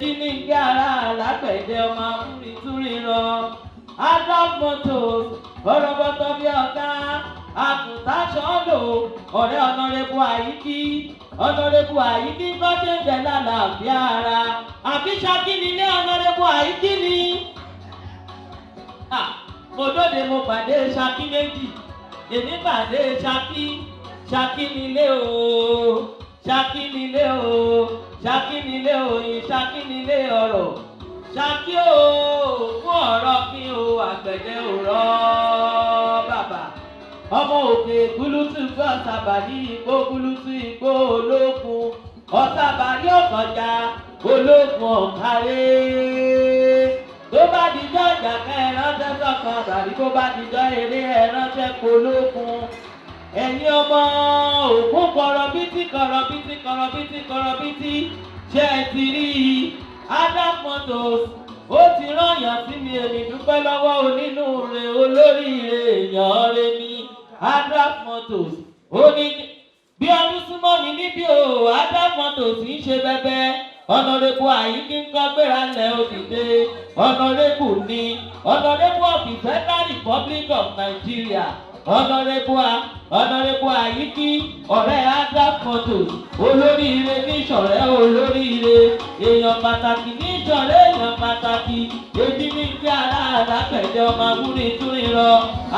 Ini gara lápẹ̀dẹ̀ ọmọ amúnitúrírọ adámọ́tò bọ́rọ̀bọ́tọ́ bí ọ̀gá àtúntàṣọ́lò ọ̀rẹ́ ọ̀nàrẹ́bù àyíkí kọ́ṣẹ́ǹdẹ̀ lálàáfíà ara àbí Ṣakí nílé ọ̀nàrẹ́bù àyíkí ni. Mo dóde mo pàdé Ṣakí méjì èmi pàdé Ṣakí nílé o Ṣakí nílé o Ṣakí nílé oyin Ṣakí nílé ọ̀rọ̀ Ṣakí o fún ọ̀rọ̀ kí o àgbẹ̀dẹ òrọ̀ bàbá ọmọ òkè gúlútù gbọ́ ọ̀sàbàrí igbó gúlútù igbó olókun ọ̀sàbàrí ọ̀kànjá olókun ọ̀kárẹ́ tó bá dijọ́ ìjà kẹrànṣẹ́ sọ̀kan bàrí tó bá dijọ́ eré ẹ̀ránṣẹ́ polókun ẹ̀yin ọmọ ògún kọ̀rọ̀bítí ṣe é ti rí i adámọ́tò ó ti rányàn sí mi èmi dúpẹ́ lọ́wọ́ onínúure olóríire èèyàn rẹ ní adámọ́tò ó ní bí ọdún súnmọ́ mi níbí o adámọ́tò sì ń ṣe bẹ́bẹ́ ọ̀nàrẹ́bù àyíkí ń kọ́ gbéra lẹ̀ òdìdé ọ̀nàrẹ́bù ní ọ̀nàrẹ́bù of the Federal Republic of Nigeria ọ̀nàrẹ́bù àyíkí ọ̀rẹ́ adámọ́tò olóríire ní ìṣọ̀rẹ́ olóríire èèyàn pàtàkì ní ìṣọ̀rẹ́ èèyàn pàtàkì èdè ní kí ara àlápẹ̀dẹ̀ ọmọ amúnitúrírọ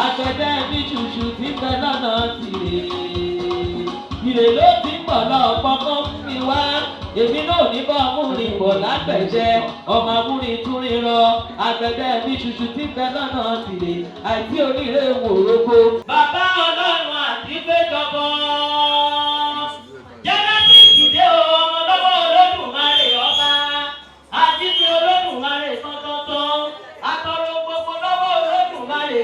àgbẹ̀dẹ̀ bí ṣùṣù tí bẹ lọ́nà tìrè ìrè ló ti ń bọ̀ lọ pọ́npọ́n fún mi wá èmi náà ní bá ọmúrin bọ̀ lágbẹ̀dẹ̀ ọmọ amúnitúrírọ àgbẹ̀dẹ̀ bí ṣùṣù tí bẹ lọ́nà tìrè àìsí oríire wòrógbó. Bàbá Ọlọ́run àti péjọbọ Genesis ìdè ọmọ lọ́wọ́ Olódùmarè ọba àti pé Olódùmarè tọ́tọ́tọ́ atọ́rọ gbogbo lọ́wọ́ Olódùmarè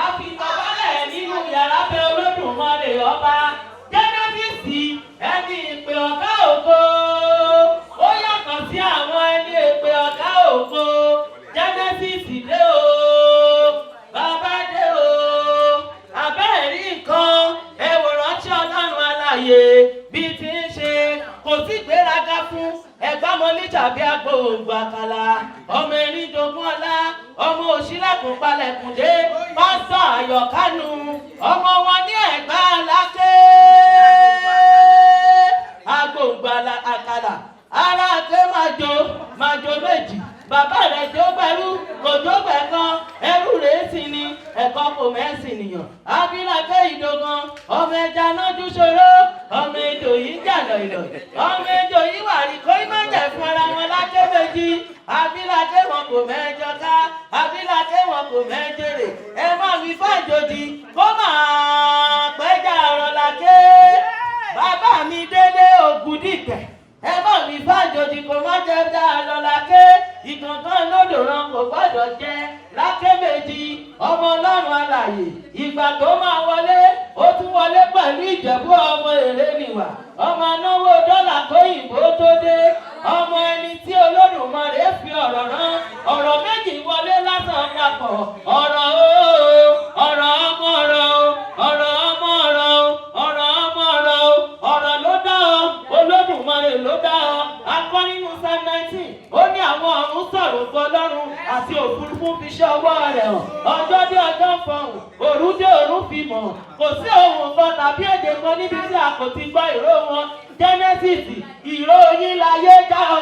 àfitọ́bálẹ̀ nínú yàrá bẹ Olódùmarè ọba Genesis ẹni ìpè ọ̀gá ògo ó yàtọ̀ sí àwọn ẹni ìpè ọ̀gá ògo Genesis ìdè o bàbá dé o abẹ́ẹ̀rí nǹkan ẹ̀wòrán tí Ọlọ́run alààyè bí ti ń ṣe kò sí ìgbéraga fún ẹ̀gbámọ́lé tàbí agbóògbò àkàlà ọmọ erin jogún ọlá ọmọ òṣìlẹ̀kùn palẹ̀kùndé pásítọ̀ Àyọ̀kánu ọmọ wọn ní Ẹ̀gbá Aláké agbóògbò àkàlà ara àké májò méjì bàbá rẹ̀ tí ó gbẹrú kò tó gbẹ̀kan ẹrú rẹ̀ sì ni ẹ̀kọ́ kò mẹ́sìn nìyàn abilákẹ́ ìdógan ọmọ ẹja nájú ṣòro ọmọ ejò yìí jà lọ̀ìlọ̀ ọmọ ejò yìí wà rí kó má jẹ́ fún ara wọn lákẹ́ méjì abilákẹ́ wọn kò mẹ́jọ ká abilákẹ́ wọn kò mẹ́jẹrè ẹ má wí fàjòdì kó máa pẹ́jà ọ̀rọ̀ lákẹ́ bàbá mi Délé Ògúndìgbẹ̀ ẹ má wí fàjòdì kó má jẹ́ dá ọ̀rọ̀ lákẹ́ ìkànkan lódòrán kò gbọ́dọ̀ jẹ́ lákẹ́ méjì ọmọ Ọlọ́run alààyè ìgbà tó máa wọlé ó tún wọlé pẹ̀lú Ìjẹ̀bú ọmọ èrè nìwà ọmọ anáwó dọ́là kóyìnbó tó dé ọmọ ẹni tí Olódùmarè fi ọ̀rọ̀ rán ọ̀rọ̀ méjì wọlé lásán papọ̀ ọ̀rọ̀ ọmọ ọ̀rọ̀ ló dá ọ Olódùmarè ló dá ọ akọ́ nínú Psalm 19 ó ní àwọn ọ̀run sọ̀rọ̀ fún Ọlọ́run àti òfurufú fi ṣe ọwọ́ rẹ̀ hàn ọjọ́ dé ọjọ́ fọhùn òru dé òru fi mọ̀ kò sí ohùn kan tàbí èdè kan níbi tí a kò ti gbọ́ ìró wọn Genesis ìró yín láyé já o.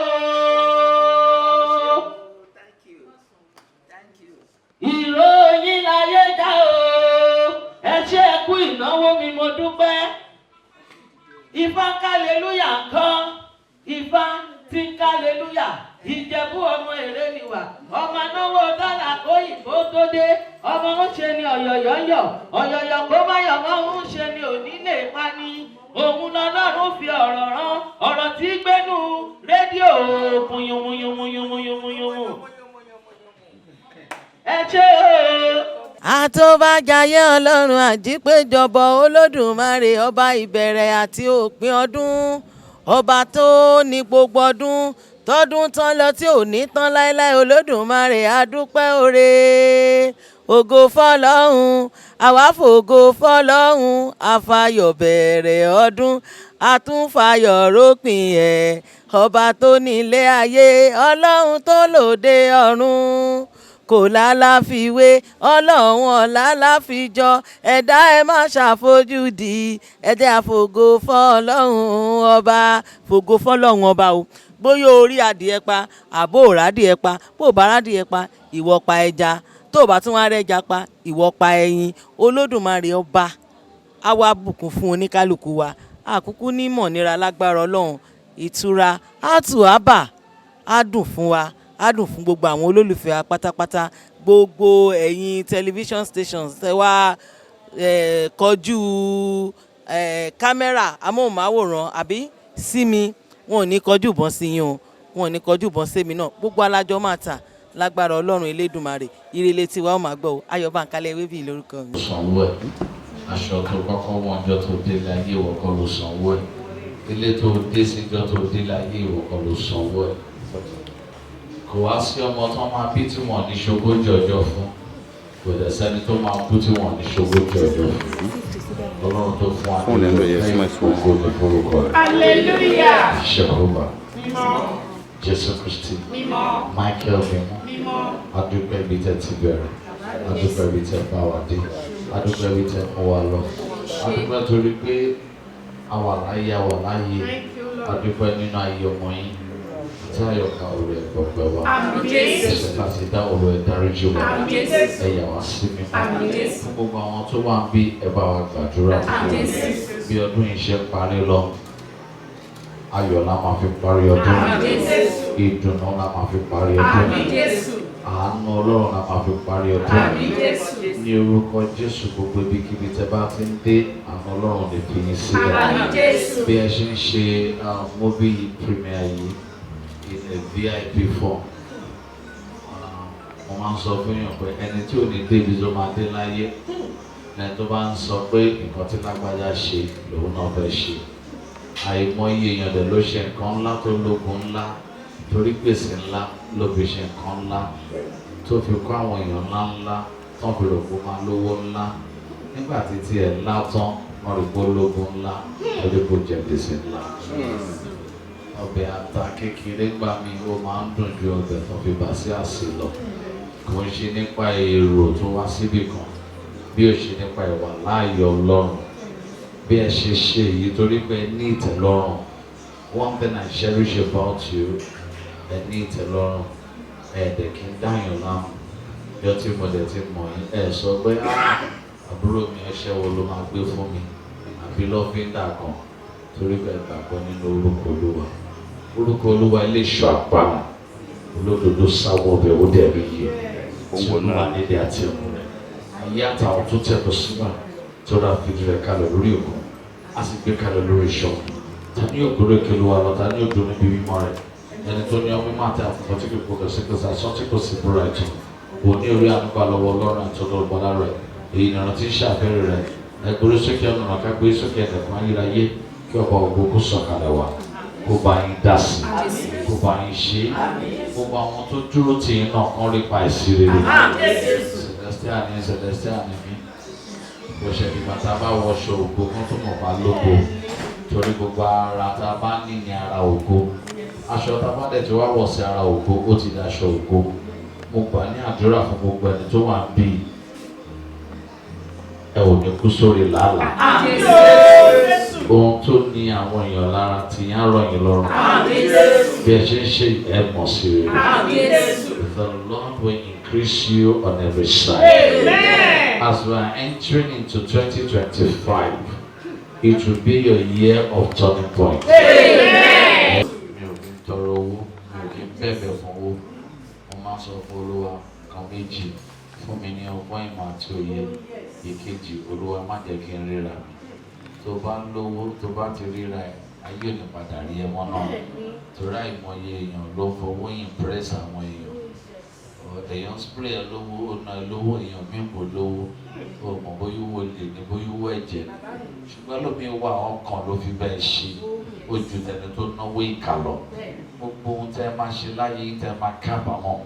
Ìró yín láyé já o. Ẹ ṣé ẹ kú ìnáwó mi mo dúpẹ́. Ifá kálẹ́lúyà kan Ifá ti kálẹ́lúyà Ìjẹ̀bú ọmọ èrè nìwà ọmọ náwó dọ́là kóyìnbó tó dé ọmọ ń ṣe ni ọ̀yọ̀yọ̀yọ̀ ọ̀yọ̀yọ̀ kó má yọ̀ mọ́ ń ṣe ni òní lè pa ni òun lọ́lọ́run fi ọ̀rọ̀ rán ọ̀rọ̀ tí gbénú rédíò kùnyùmùnyùmùnyùmùnyùmù ẹ ṣé o. Àtọ́bàjáyé Ọlọ́run àjípéjọbọ Olódùmarè ọba ìbẹ̀rẹ̀ àti òpin ọdún ọba tó ní gbogbo ọdún tọdún tán lọ tí ò ní tán láéláé Olódùmarè adúpẹ́ oore ògo fọ́lọ́run àwa fògo fọ́lọ́run àfàyọ̀ bẹ̀rẹ̀ ọdún àtúnfàyọ̀ rópin ẹ̀ ọba tó nílé ayé ọlọ́run tó lòde ọ̀run kò lálàfiwé ọlọ́run ọ̀làláfijọ́ ẹ̀dá ẹ má ṣàfojúdi ẹ̀dá àfògo fọ́lọ́run ọba fògo fọ́lọ́run ọba o bóyá orí adìẹ pa àbó òrà adìẹ pa bó bá adìẹ pa ìwọ pa ẹja tó bá tún wá rẹ́ja pa ìwọ pa ẹyin olódùmarè ọba á wá bùkún fún oníkálukú wa àkúkú nímọ̀ nira lágbára ọlọ́run ìtura á tù á bà á dùn fún wa á dùn fún gbogbo àwọn olólùfẹ́ wa pátápátá gbogbo ẹ̀yin television stations tẹ wá kọjú kámẹ́rà amóhùnmáwòrán àbí sí mi wọn ò ní kọjú ìbọn sí yín o wọn ò ní kọjú ìbọn sí mi náà gbogbo alájọ máa tà lágbára ọlọ́run elédùnmarè ìrẹ̀lẹ̀ tiwa ó máa gbọ́ o Ayọ̀ Bánkálẹ̀ Ewébì lórúkọ mi. sanwó ẹ aṣọ tó kọ́kọ́ wọn ọjọ́ tó dé láyé ìwọ kọ́ ló sanwó ẹ ilé tó dé síjọ́ tó dé láyé ìwọ kọ́ ló sanwó ẹ kò wá sí ọmọ tó máa bí tí wọn ní ṣogójì ọjọ́ fún kò dẹ̀ sẹ́ni tó máa kú tí wọn ní ṣogójì ọjọ́ fún ọlọ́run tó fún wa ní ìgbòho ní forúkọ rẹ̀. hallelujah. Jehovah Jésù Kristi Michael mímọ́ adúpẹ́ ibi tẹ́ ti bẹ̀rẹ̀ adúpẹ́ ibi tẹ́ bá wa dé adúpẹ́ ibi tẹ́ mú wa lọ adúpẹ́ torí pé àwa láyé adúpẹ́ nínú ayé ọmọ yín tí Àyọ̀ká òru ẹ̀ gbọ̀gbẹ́ wa ẹ̀ṣẹ̀ láti dá òru ẹ̀ dáríjì wa ẹ̀yà wá sí mi fún gbogbo àwọn tó wà ń bí ẹ bá wa gbàdúrà bí ọdún yìí ṣe parí lọ ayọ̀ la máa fi parí ọdún ìdùnnú la máa fi parí ọdún àánú ọlọ́run la máa fi parí ọdún ní orúkọ Jésù gbogbo ibikíbi tẹ́ bá ti ń dé àánú ọlọ́run lè fi yín sílẹ̀ bí ẹ ṣe ń ṣe movie premiere yìí in a VIP form mo máa ń sọ fún yàn pé ẹni tí ò ní débi tó máa dé láyé ẹni tó bá ń sọ pé nǹkan tí lágbájá ṣe lòun náà fẹ́ ṣe àìmọye èèyàn dẹ̀ ló ṣe nǹkan ńlá tó lógun ńlá torí gbèsè ńlá ló fi ṣe nǹkan ńlá tó fi kọ́ àwọn èèyàn ńlá ńlá tán fi rò pé máa lówó ńlá nígbà tí tiẹ̀ ńlá tán wọ́n rí pé lógun ńlá torí kò jẹ gbèsè ńlá. ọbẹ̀ ata kékeré gbà mí ó máa ń dùn ju ọbẹ̀ tó fi bà sí àsè lọ kò ń ṣe nípa èrò tó wá síbì kan bí ó ṣe nípa ìwà láàyè Ọlọ́run bí ẹ ṣe ṣe èyí torí pé ẹ ní ìtẹ́lọ́rùn. One thing I cherish about you ẹ ní ìtẹ́lọ́rùn ẹ̀ẹ́dẹ̀ kí n dáyàn láàmú yọ tí mo dẹ̀ ti mọ̀ yín ẹ sọ pé àbúrò mi ẹṣẹ́ wo ló máa gbé fún mi àbí lọ́fíńdà kan torí pé ẹ gbàgbọ́ nínú orúkọ Olúwa ilé ìṣọ́ àpamọ́ olódodo sáwọ́ ọbẹ̀ ó dẹ̀ rí yìí tí Olúwa nílé àti ẹ̀kún rẹ̀ ayé àtàwọn tó tẹ̀kọ̀ sígbà tó rà fìdí rẹ̀ kalẹ̀ lórí òkun a sì gbé kalẹ̀ lórí iṣan ta ni yóò gbóró kele wa lọ ta ni yóò dùn níbi mímọ́ rẹ̀ ẹni tó ní ọmọ mímọ́ àti àfọ̀fọ́ tí kò gbọdọ̀ sí kòsà sọ tí kò sì búra ẹ̀tọ́ wò ní orí àdúgbò lọ́wọ́ Ọlọ́run àti ọlọ́ọ̀bọ̀lá rẹ̀ èyí nìran tí ń ṣàfẹ́rẹ́ rẹ̀ ẹgbẹ́rẹ́ sókè ọ̀nà ká gbé sókè ẹ̀dẹ̀kùn ayérayé kí ọba ògo kó sọ̀kalẹ̀ wá kó bá yín dá sí kó bá yín ṣe gbogbo àwọn tó dúró tì yín náà kán rí pa ìsí rere celestial ni mí bọ̀ṣẹ̀ ìgbà tá a bá wọṣọ ògo kó tó mọ̀ pa lógo torí gbogbo ara tá a bá ní ní ara ògo aṣọ tá a bá dẹ̀ tí wá wọ̀ sí ara ògo ó ti daṣọ ògo mo gbà ní àdúrà fún gbogbo ẹni tó wà bí ẹ ò ní kú sórí làálàá ohun tó ní àwọn èèyàn lára ti yán rọ̀ yín lọ́rùn bí ẹ ṣe ń ṣe ẹ mọ̀ sí rere the Lord will increase you on every side. Amen. As we are entering into 2025, it will be your year of turning point. Amen. Mi ò kí ń tọrọ owó, mi ò kí ń bẹ̀bẹ̀ fún owó. Mo máa sọ fún Olúwa kan méjì fún mi ní ọgbọ́n ìmọ̀ àti òye. Ìkejì, Olúwa má jẹ́ kí n ríra mi. Tó bá lówó, tó bá ti ríra ẹ̀, ayé ò ní padà rí ẹ mọ́ náà. Torí àìmọye èèyàn ló fowó impress àwọn èèyàn. Èèyàn spray ẹ lówó, ọ̀nà lówó, èèyàn mímú lówó. O mọ̀ bóyá owó lè ní bóyá owó ẹ̀jẹ̀ ni. Ṣùgbọ́n lómi wà ọkàn ló fi bẹ́ẹ̀ ṣe. Ó ju tẹni tó náwó ìkà lọ. Gbogbo ohun tẹ́ máa ṣe láyé tẹ́ máa kábàámọ̀.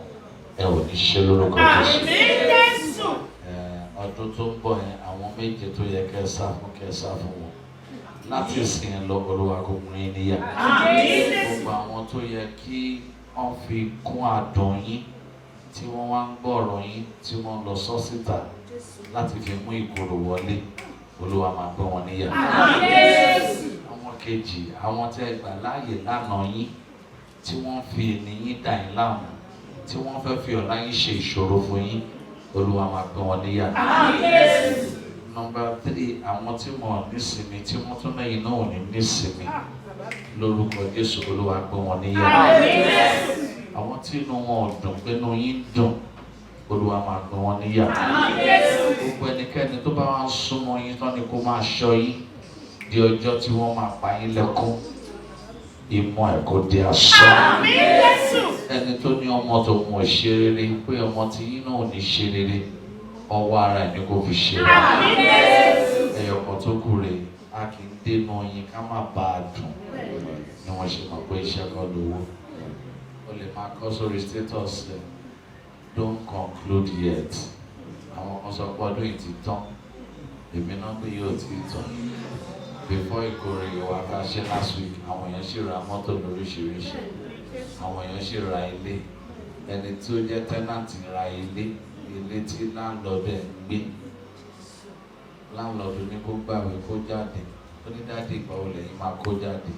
Ẹ ò ní ṣe lórúkọ Jésù. ọdún tó ń bọ̀ yẹn àwọn méje tó yẹ kẹ́ sá fún wọn láti sìn lọ Olúwa kó mú yín níyà. Gbogbo àwọn tó yẹ kí wọ́n fi kún àdùn yín tí wọ́n wá ń gbọ́ ọ̀rọ̀ yín tí wọ́n lọ sọ síta láti fi mú ìkorò wọlé, Olúwa máa gbọ́ wọn níyà. Àwọn kejì, àwọn tẹ́ gbà láàyè lánàá yín tí wọ́n fi ènìyàn dà yín láàmú, tí wọ́n fẹ́ fi ọ̀la yín ṣe ìṣòro fún yín, Olúwa máa gbọ́ wọn níyà. Number 3, àwọn tí wọ́n nísinmi tí wọ́n tún lẹ́yìn náà ò ní nísinmi, lórúkọ Jésù Olúwa gbọ́ wọn níyà. Àwọn tí inú wọn ò dùn pé inú yín dùn, Olúwa máa gbọ́ wọn níyà. Gbogbo ẹnikẹ́ni tó bá wá ń súnmọ́ yín tán ni kó máa ṣọ́ yín di ọjọ́ tí wọ́n máa pa yín lẹ́kún, ìmọ̀ ẹ̀ kò di asán. Ẹni tó ní ọmọ tó mọ̀ ṣe rere pé ọmọ tí yín náà ò ní ṣe rere, ọwọ́ ara ẹ̀ ni kò fi ṣe rere. Ẹyọkọ̀ tó kù rè, a kì í dénú yín ká má bá a dùn, ni wọ́n ṣe mọ̀ pé iṣẹ́ kọ́ lówó. O lè máa kọ́ sórí status rẹ̀, don't conclude yet. Àwọn kan sọ pé ọdún yìí ti tán, èmi náà pé yóò ti tán. Before ìkórè ìwà ká ṣe last week, àwọn èèyàn sì ra mọ́tò lóríṣiríṣi, àwọn èèyàn sì ra ilé. Ẹni tí ó jẹ́ tenant ra ilé tí landlord ẹ̀ ń gbé. Landlord ní kó gbàwé kó jáde, ó ní dáàdì ìgbà wo lẹ́yìn máa kó jáde.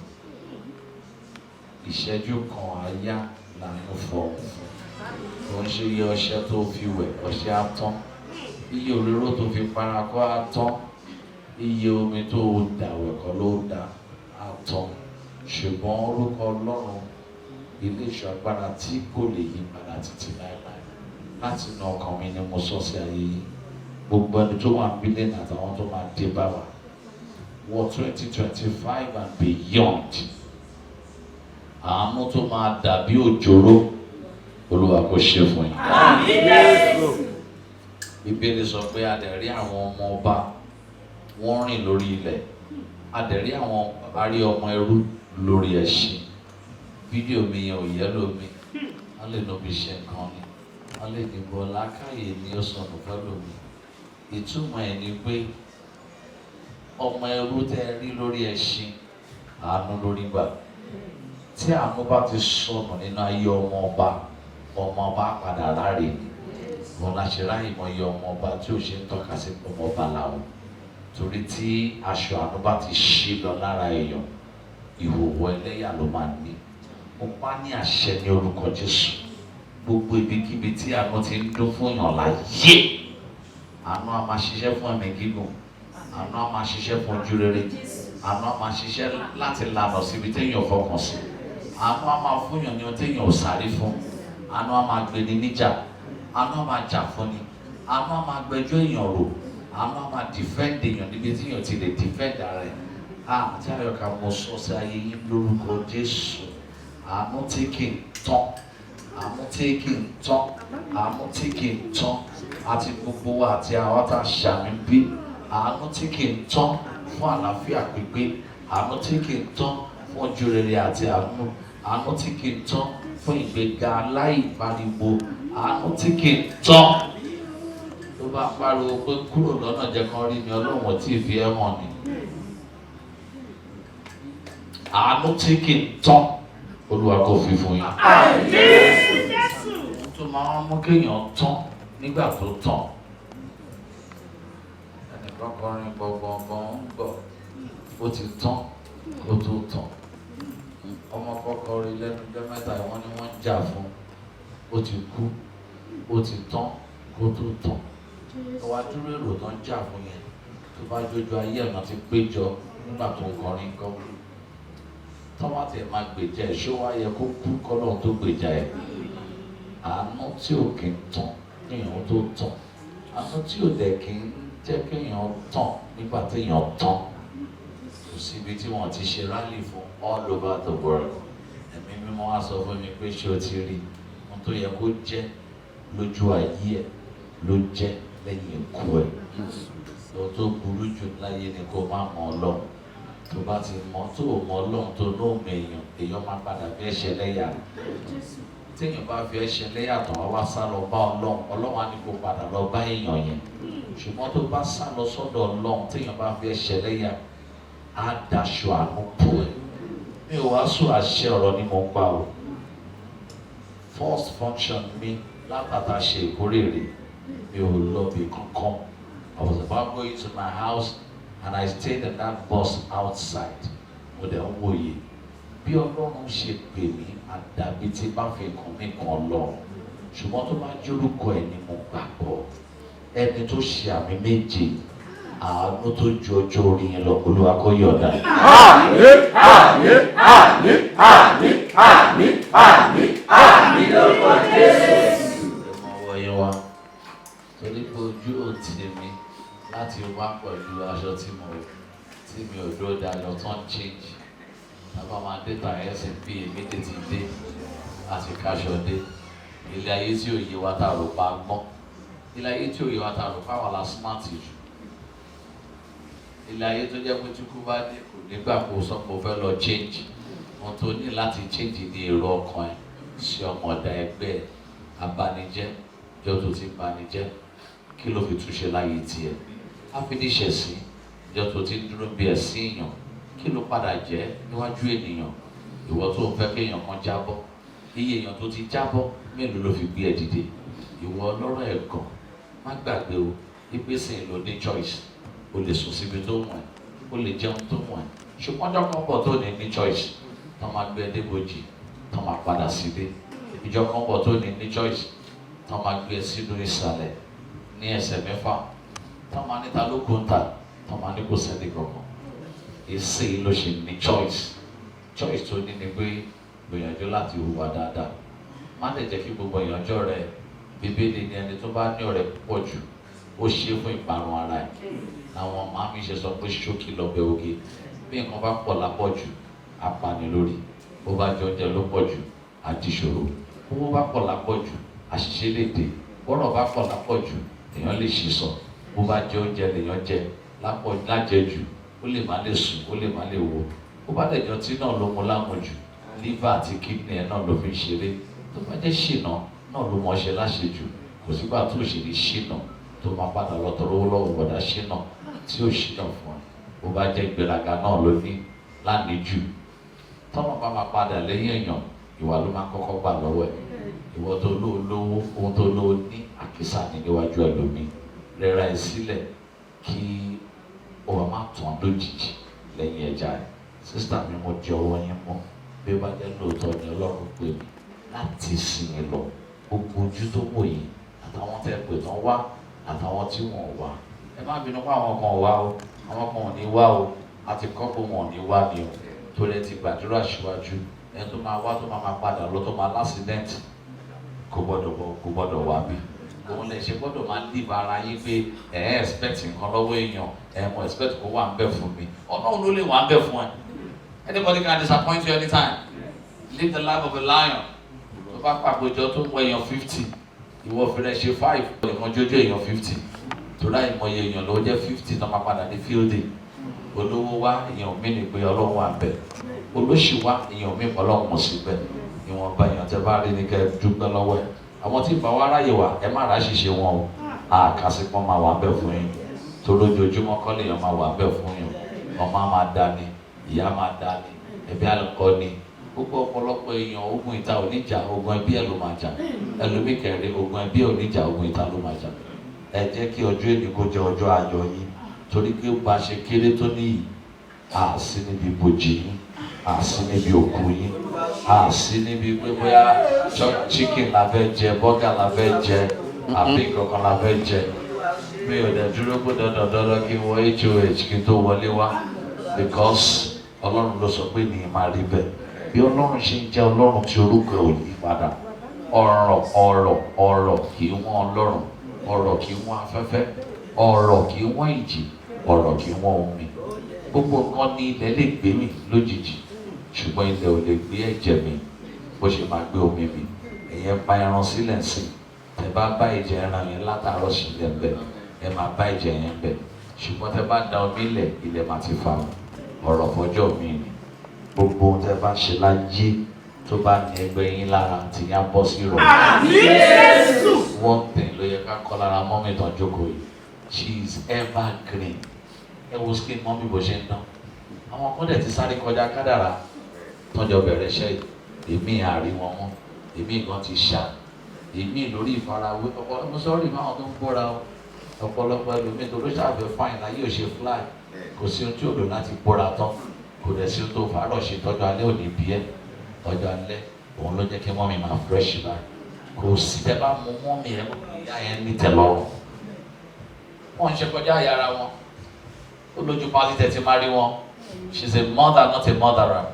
Ìṣẹ́jú kan àyà là ń fọ̀, kò ń ṣe iye ọṣẹ tó fi wẹ̀, ọṣẹ á tán, iye òróró tó fi para kó á tán, iye omi tó dà wẹ̀kọ́ ló dà á tán. Ṣùgbọ́n orúkọ Ọlọ́run ilé ìṣọ́ agbára tí kò lè yí padà títí láéláé, láti inú ọkàn mi ni mo sọ sí ayé yìí. Gbogbo ẹni tó wà bílẹ̀ àtàwọn tó máa dé bá wa wọ 2025 and beyond, àánú tó máa dàbí òjòrò, Olúwa kó ṣe fún yín. Bíbélì sọ pé a dẹ̀ rí àwọn ọmọ ọba wọ́n rìn lórí ilẹ̀, a dẹ̀ rí àwọn arí ọmọ ẹrú lórí ẹṣin. Fídíò mi yẹn ò yẹ lómi, wọ́n lè lóbi ṣe nǹkan ni, wọ́n lè dìbò lákàyè ní ó sọnù fẹ́ lómi. Ìtumọ̀ ẹ̀ ni pé ọmọ ẹrú tẹ́ rí lórí ẹṣin, àánú lórí gbà. Tí àánú bá ti sọnù nínú ayé ọmọ ọba padà ráre ni. Wọn la ṣe ráyè mọ iye ọmọ ọba tí ò ṣe ń tọ́ka sí ọmọ ọba làwọn. Torí tí aṣọ àánú bá ti ṣí lọ lára èèyàn, ìhòòhò ẹlẹ́yà ló máa ní. Mo pa ní àṣẹ ní orúkọ Jésù. Gbogbo ibikíbi tí àánú ti ń dún fún èèyàn láyé, àánú á máa ṣiṣẹ́ fún ẹ̀mí gígùn, àánú á máa ṣiṣẹ́ fún ojú rere, àánú á máa ṣiṣẹ́ láti lànà síbi téèyàn fọkàn sí, àánú á máa fún èèyàn ní ohun téèyàn ò sáré fún, àánú á máa gbé ní níjà, àánú á máa jà fún ni, àánú á máa gbẹjọ́ èèyàn rò, àánú á máa defend èèyàn níbi tí èèyàn ti lè defend ara ẹ̀. Àti Àyọkà mo sọ sí ayé yín lórúkọ Jésù, àánú tí kì í tán, àánú tí kì í tán, àánú tí kì í tán, àti gbogbo wa àti àwọn tá a ṣàmì bí, àánú tí kì í tán fún àlàáfíà pípé, àánú tí kì í tán fún ojú rere àti àánú tí kì í tán fún ìgbéga aláìpariwo, àánú tí kì í tán. Tó bá pariwo pé kúrò lọ́nà jẹ́ kan rí mi, Ọlọ́run tí ì fi ẹ́ hàn ni. Àánú tí kì í tán, Olúwa kó fi fún yín. Tó máa ń mú kéèyàn tán nígbà tó tán. Ẹnìkan kọrin gbọ̀ngbọ̀ngbọ̀n ń gbọ̀, ó ti tán ó tó tán. Ọmọ kọ́kọ́ rí lẹ́nu ọjọ́ mẹ́ta wọ́n ní wọ́n ń jà fún, ó ti kú, ó ti tán kó tó tán. Ọwọ́ adúrú èrò tó ń jà fún yẹn, tó bá jójú ayé ẹ̀ náà ti péjọ nígbà tó ń kọrin kọ́. Tọ́wọ́ àti ẹ̀ máa gbèjà ẹ̀, ṣó wá yẹ kó kú kọ́lọ́run tó gbèjà ẹ̀. Àánú tí ò kì í tán kéèyàn tó tán, àánú tí ò dẹ̀ kì í jẹ́ kéèyàn tán nígbà téèyàn tán. Kò síbi tí wọ́n ti ṣe rally fún all over the world. Ẹ̀mí mímọ́ wá sọ fún mi pé ṣé o ti rí ohun tó yẹ kó jẹ́ lójú ayé ẹ̀ ló jẹ́ lẹ́yìn ikú ẹ̀. Ohun tó burú jù láyé ni kó má mọ Ọlọ́run. Tó bá ti mọ̀ tó mọ Ọlọ́run tó lóòmù èèyàn máa padà fi ẹ̀ṣẹ̀ lẹ́yà. Téèyàn bá fi ẹ̀ṣẹ̀ lẹ́yà tán wá sá lọ bá Ọlọ́run, Ọlọ́run á ní kó padà lọ bá èèyàn yẹn. ṣùgbọ́n tó bá sá lọ sọ́dọ̀ Ọlọ́run téèyàn bá fi ṣẹlẹ́yà á daṣọ àánú bò ẹ́. Mi ò wàásù àṣẹ ọ̀rọ̀ ni mo ń gbà o. First function mi látàtà ṣe ìkórèrè mi ò lọ bí kankan. I was about going to my house and I stayed in that bus outside. Mo dẹ̀ ń wòye bí Ọlọ́run ṣe pè mí àdàbí tí bá fi kàn mí kan Ọlọ́run. Ṣùgbọ́n tó bá jórúkọ ẹ̀ ni mo gbàgbọ́. Ẹni tó ṣe àmì méje àánú tó ju ọjọ́ orí yẹn lọ Olúwa kó yọ̀ọ̀da. Àmín, àmín, àmín, àmín, àmín, àmín, àmín lórúkọ Jésù. Ẹ mọ ọwọ́ yẹn wá torí pé ojú ò tì mí láti wá pẹ̀lú aṣọ tí mi ò dúró dájọ́ tó ń change. Tábà máa dé tàn ẹsẹ̀ bí èmi tètè dé àti káṣọ dé. Ilé ayé tí ò yé wa tá a rò pa gbọ́n. Ilé ayé tí ò yé wa tá a rò pa wà la smart jù. Ilé ayé tó jẹ́ pé tí kú bá dé kò nígbà kó sọ pé o fẹ́ lọ change. Ohun tó ní láti change ní èrò ọkàn ẹ̀ sí ọmọdé ẹgbẹ́ abanijẹ́ jọ́ tó ti banijẹ́ kí ló fi túnṣe láyé tiẹ̀. Áfíníṣẹ̀ sí jọ́ tó ti dúró bí ẹ̀ sí èèyàn kí ló padà jẹ́ níwájú ènìyàn. Ìwọ tó ń fẹ́ kéèyàn kan jábọ́ iye èèyàn tó ti jábọ́ mélòó ló fi gbé ẹ dìde. Ìwọ ọlọ́rọ̀ ẹ̀gàn má gbàgbé o ìgbésẹ̀ ló ní choice. O lè sùn síbi tó wọ̀n ẹ́, o lè jẹun tó wọ̀n ẹ́. Ṣùgbọ́n ọjọ́ kan bọ̀ tó ní choice tó máa gbé ẹ débòjì tó máa padà sílé. Ìjọ kan bọ̀ tó ní choice tó máa gbé ẹ sínú ìsàlẹ̀ ní ẹsẹ̀ mẹ́fà tó máa níta ló kó ń tà tó máa ní kò sẹ́ni kankan. Èsì ló ṣe ní choice. Choice tó ní ni pé gbìyànjú láti hùwà dáadáa. Má lè jẹ́ kí gbogbo ìyànjọ́ rẹ̀ Bíbélì ni ẹni tó bá ní ọ̀rẹ́ púpọ̀ jù ó ṣe fún ìparun ara ẹ̀. Àwọn màmí ṣe sọ pé ṣókí lọ́bẹ̀ oge. Bí nǹkan bá pọ̀ lápọ̀jù apani lórí. Bó bá jẹ oúnjẹ ló pọ̀ jù àdìṣòro. Bó bá pọ̀ lápọ̀jù àṣìṣe lè dé. Bọ́rọ̀ bá pọ̀ lápọ̀jù èèyàn lè ṣì sọ. Bó bá jẹ oúnjẹ lèèyàn jẹ lájẹjù ó lè má lè sùn ó lè má lè wo. Bó bá dẹ̀jọ́ tí náà ló mú lámujù liver àti kidney ẹ̀ náà ló fi ń ṣeré. Tó bá jẹ́ ṣìnà náà ló mọ̀ ṣe láṣejù. Kò sígbà tó ṣe ní ṣìnà tó máa padà lọ tọrọ owó lọ́wọ́ gbọ́dọ̀ ṣìnà tí ó ṣìnà fún ẹ. Bó bá jẹ́ ìgbéraga náà ló ní lánìjú. Tọ́mọ̀ bá máa padà lẹ́yìn èèyàn ìwà ló máa kọ́kọ́ gbà lọ́wọ́ ẹ̀. Ìwọ tó lówó ohun tó lówó ní àkísà ní níwájú ẹlòmíì. Rẹra ẹ sílẹ̀ kí o wà má tàn lójijì lẹ́yìn ẹja ẹ̀. Sísítà mi mo jẹ ọwọ́ yín mọ́ bí ó bá jẹ́ lóòótọ́ ni Ọlọ́run pè mí láti sinmi lọ. Gbogbo ojú tó wò yìí àtàwọn tẹ́ pè tán wá àtàwọn tí wọ́n wá. Ẹ má bínú pé àwọn kan wá o àwọn kan ò ní wá o àti kọ́ pé wọn ò ní wá ni o torí ẹ ti gbàdúrà síwájú. Ẹni tó máa wá tó máa padà lọ tó máa lásìdẹ́ǹtì kò gbọ́dọ̀ wá bí. Òun lè ṣe gbọ́dọ̀ máa ń dìbò ara yín pé expect nǹkan lọ́wọ́ èèyàn mo expect kó wà ń bẹ̀ fún mi. Ọlọ́run ló lè wà ń bẹ̀ fún ẹ. Anybody can disappoint you anytime. Live the life of a lion. Tó bá pàgbọ́jọ tó wọ èèyàn 50 ìwọ fẹ́rẹ̀ ṣe 5 ìkan jójó èèyàn 50 torí àìmọye èèyàn ló jẹ́ 50 tó máa padà ní fielding. Olówó wá èèyàn mí ni pé Ọlọ́run wà ń bẹ̀. Olóṣì wá èèyàn mí Ọlọ́run mọ̀ sí bẹ̀. Ìwọ̀nba èèyàn tẹ́ bá rí ni kẹ́ dúpẹ́ lọ́wọ́ ẹ̀. Àwọn tí ìbá wa ráyè wá ẹ má ra ṣìṣe wọn o. Àkàsípọ̀ máa wà ń bẹ̀ fún yín. Torí ojoojúmọ́ kọ́ lèèyàn máa wà ń bẹ̀ fún yín. Ọmọ á máa dá ni, ìyá máa dá ni, ẹbí àlùkò ni. Gbogbo ọ̀pọ̀lọpọ̀ èèyàn ogun ìta oníjà ogun ẹbí ẹ̀ ló máa jà. Ẹlòmíì kẹrin ogun ẹbí oníjà ogun ìta ló máa jà. Ẹ jẹ́ kí ọjọ́ èní kó jẹ́ ọjọ́ ayọ̀ yín. Torí pé bá a ṣe kéré tó níyì à sí níbi ibojì yín à sí níbi òkú yín à sí níbi pé bóyá chicken la fẹ́ jẹ burger la fẹ́ jẹ àbí kankan la fẹ́ jẹ. Mi ò dẹ̀ dúró pé dandan kí n wọ HOH kí n tó wọlé wá because Ọlọ́run ló sọ pé ní máa rí bẹ́ẹ̀. Bí Ọlọ́run ṣe ń jẹ́ Ọlọ́run tí orúkọ ò yí padà. Ọ̀rọ̀ kì í wọ́n Ọlọ́run. Ọ̀rọ̀ kì í wọ́n afẹ́fẹ́. Ọ̀rọ̀ kì í wọ́n ìjì. Ọ̀rọ̀ kì í wọ́n omi. Gbogbo nǹkan ní ilẹ̀ lè gbé mi lójijì. Ṣùgbọ́n ilẹ̀ ò lè gbé ẹ̀jẹ̀ mi bó ṣe máa gbé omi mi. Ẹ̀yẹn pa ẹran sílẹ̀ sí i. Tẹ bá bá ìjẹ ẹran yẹn látàárọ̀ sílẹ̀ ń bẹ̀. Ẹ máa bá ìjẹ yẹn bẹ̀. Ṣùgbọ́n tẹ bá da omi ilẹ̀ máa ti fa ọ̀rọ̀ fọjọ́ mi ni. Gbogbo ohun tẹ bá ṣe láyé tó bá ní ẹgbẹ́ yín lára tí yá bọ́ sí rọ̀. One thing ló yẹ ká kọ́ lára mọ́mì tán jókòó yìí. she is evergreen. Ẹ wo skin mọ́mí bó ṣe ń dán. Àwọn kan dẹ̀ ti sáré kọjá kádàrá tọ́jọ́ bẹ̀rẹ̀ iṣẹ́ èmi àárí wọn mọ́, èmi gan ti ṣá, èmi lórí ìfarawé ọ̀pọ̀lọpọ̀ sọ́ọ́rì máwọn tó ń bóra o, ọ̀pọ̀lọpọ̀ ẹlòmíì tó ló ṣàfẹ́ fáìn láyé ò ṣe fly, kò sí ohun tí ò lò láti bóra tán, kò dẹ̀ sí ohun tó fàárọ̀ ṣe tọ́jú alẹ́ òní bí ẹ́, tọ́jú alẹ́ òun ló jẹ́ kí mọ́mí máa fresh báyìí. Kò sí tẹ́ bá mú mọ́mí ẹ̀ ìyá yẹn ní tẹ́lọ́rùn. Wọ́n ń ṣe kọjá àyà ara wọn, ó lójú pálí tẹ́ ti máa rí wọn. She's a mother, not a murderer.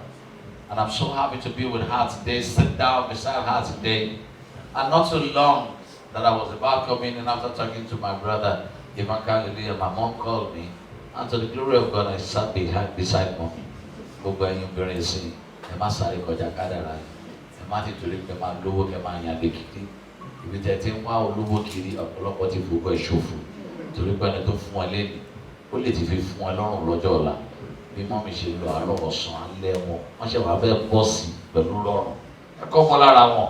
And I'm so happy to be with her today, sit down beside her today. And not so long that I was about coming in after talking to my brother, Ivanka Lily, and my mom called me. And to the glory of God, I sat beside mommy. Gbogbo ẹ̀yin obìnrin sí, ẹ má sáré kọjá kádàrá yìí. Ẹ má ti torí pé máa lówó kẹ máa yan lékìtì. Ibi tẹ́ ti ń wá olówó kiri, ọ̀pọ̀lọpọ̀ ti fòkó ẹ̀ ṣòfò. Torí pé ẹni tó fún ẹ lẹ́nu, ó lè ti fi fún ẹ lọ́rùn lọ́jọ́ ọ̀la. Bí mọ́mí ṣe lọ àárọ̀ ọ̀sán alẹ́ wọn, wọ́n ṣe wá bẹ́ẹ̀ bọ́ sí pẹ̀lú lọ́rùn. Ẹ̀kọ́ mọ́ lára wọn,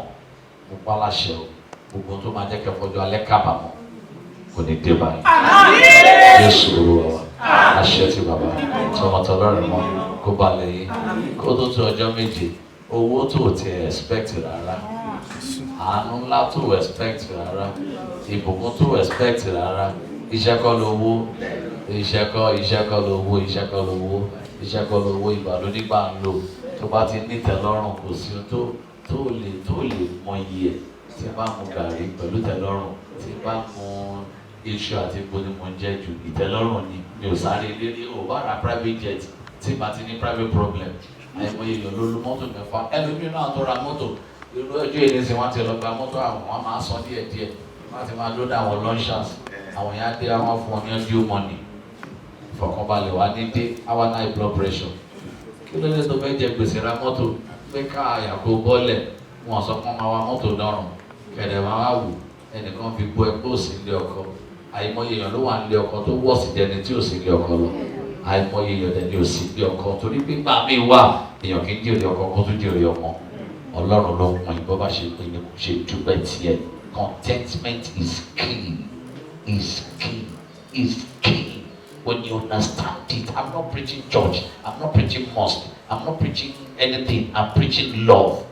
mo pa láṣẹ o, gbogbo tó máa jẹ́ kẹ́ fọjọ́ alẹ́ kábàámọ̀ kò ní dé báyìí. Jésù Olúwa wa, àṣẹ ti bàbá, tọmọtọ lọ́rùn mọ́, kó balẹ̀ yìí, kó tó tó ọjọ́ méje, owó tó ti expect rárá, àánú ńlá tó expect rárá, ìbùkún tó expect rárá, iṣẹ́ kọ́ lówó. Iṣẹ́ kọ́ lówó, iṣẹ́ kọ́ lówó ìgbàlódé gbà ń lò. Tó bá ti ní tẹ́lọ́rùn kò sí tó lè mọ iye ẹ̀. Tí bá mu gàrí pẹ̀lú tẹ́lọ́rùn, tí bá mu iṣu àti epo ni mo ń jẹ jù, ìtẹ́lọ́rùn ni mi ò sáré lérí ò bá ra private jet tí bá ti ní private problem. Àìmọye èèyàn ló lu mọ́tò mẹ́fà, ẹlòmíràn náà tó ra mọ́tò, irú ọjọ́ ìrẹsì wọn ti lọ gba mọ́tò àwọn, wọn máa san díẹ̀díẹ̀, wọn ti máa lóde àwọn lunchers, àwọn yẹn á dé àwọn fún ọ ní ọdún money. Fọkànbalẹ̀ wá ní dé our high blood pressure. Kí ló dé tó fẹ́ jẹ gbèsè ra mọ́tò pé ká àyàkó bọ́lẹ̀ wọn sọ fún wa mọ́tò dọ́rùn kẹ̀dẹ̀ máa wá wù ẹnìkan fi gbọ́ ẹgbẹ́ òsì ilé ọkọ. Àìmọye èèyàn ló wà nílé ọkọ tó wọ̀ sí dẹni tí ò sí ilé ọkọ lọ. Àìmọye èèyàn dẹni ò sí ilé ọkọ torí pé gbà mí wà èèyàn kì í jèrè ọkọ kó tún jèrè ọmọ. Ọlọ́run ló mọ ìbọn bá ṣe pé ní kò ṣe dúpẹ́ tiẹ̀. Contentment is key, is key, is key. When you understand it, I'm not preaching church, I'm not preaching mosque, I'm not preaching anything, I'm preaching love.